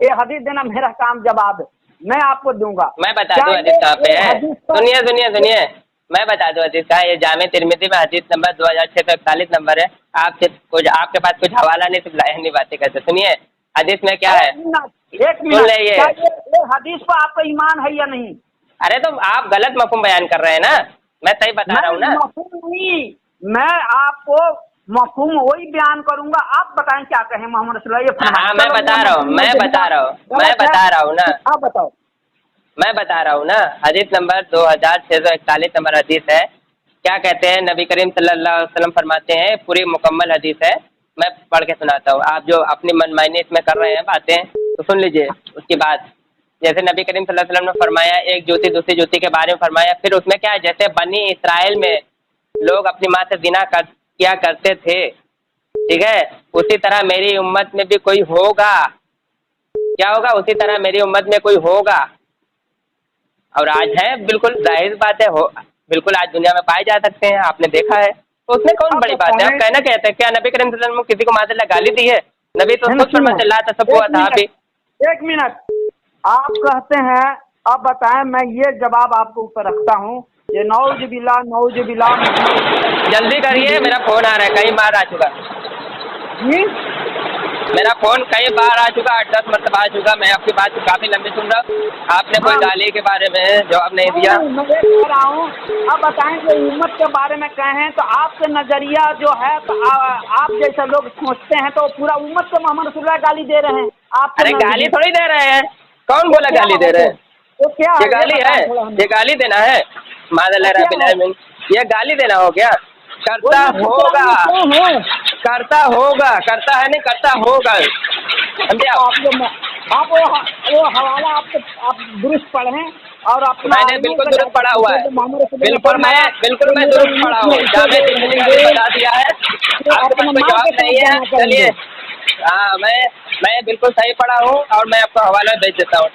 ये हदीस देना मेरा काम, जवाब मैं आपको दूंगा। मैं बता दूं हदीस कहाँ पे है? सुनिए, मैं बता दूं हदीस का। ये जामे तिरमिज़ी में हदीस नंबर 2641 नंबर है। आपके पास कुछ हवाला नहीं, सिर्फ लाहिनी बातें करते। सुनिए हदीस में क्या है, एक मिनट, ये हदीस पर आपका ईमान है या नहीं? अरे तो आप गलत मफहूम बयान कर रहे हैं ना, मैं सही बता रहा हूँ ना। मफहूम नहीं, मैं आपको मफहूम वही बयान करूंगा, आप बताएं क्या कहें मोहम्मद रसूलुल्लाह। हाँ, मैं बता रहा हूँ ना। आप बताओ। मैं बता रहा हूँ ना, हदीस नंबर 2641 नंबर हदीस है। क्या कहते हैं, नबी करीम सल्लल्लाहु अलैहि वसल्लम फरमाते हैं, पूरी मुकम्मल हदीस है, मैं पढ़ के सुनाता हूँ। आप जो अपनी मनमानी इसमें कर रहे हैं बातें, तो सुन लीजिए उसकी बात। जैसे नबी करीम सल्लल्लाहु अलैहि वसल्लम ने फरमाया, एक जूती दूसरी जूती के बारे में फरमाया, फिर उसमें क्या है, जैसे बनी इसराइल में लोग अपनी माँ से ज़िना किया करते थे, ठीक है, उसी तरह मेरी उम्मत में भी कोई होगा। क्या होगा? उसी तरह मेरी उम्मत में कोई होगा। और आज है, बिल्कुल जाहिर बात है, हो बिल्कुल आज दुनिया में पाए जा सकते हैं, आपने देखा है, तो उसमें कौन बड़ी बात है? आप कहना कहते हैं क्या नबी करीम सल्लल्लाहु अलैहि वसल्लम किसी को माज़अल्लाह गाली दी है? नबी तो खुद फरमाते ला तसब्बुह था। अभी एक मिनट, आप कहते हैं, अब बताएं, मैं ये जवाब आपको ऊपर रखता हूँ, ये नौज बिला जल्दी करिए, मेरा फोन आ रहा है, कई बार आ चुका मेरा फोन कई बार आ चुका, 8-10 मतलब आ चुका। मैं आपकी बात काफी लंबी सुन रहा हूँ, आपने कोई गाली के बारे में जवाब नहीं दिया। मैं ये कह रहा हूँ, अब बताएं कि उम्मत के बारे में कहें तो आपका नजरिया जो है, तो आप जैसे लोग सोचते हैं तो पूरा उम्मत को मोहम्मद रसूलुल्लाह गाली दे रहे हैं। आप अरे गाली थोड़ी दे रहे हैं, कौन बोला गाली दे रहे हैं? तो क्या ये गाली है? ये गाली देना है? माज़अल्लाह रब्बिल आलमीन, ये गाली देना हो क्या? करता होगा, करता है नहीं, करता होगा, समझे आप वो हवाला आप दुरुस्त पढ़ें और अपना। मैंने बिल्कुल दुरुस्त पढ़ा हुआ है, बिल्कुल मैं दुरुस्त पढ़ा हूँ, जामे तिरमिज़ी में भी बता दिया है। आपके पास कोई जवाब नहीं है, चलिए। हाँ, मैं बिल्कुल सही पढ़ा हूँ और मैं आपको हवाला भेज देता हूँ।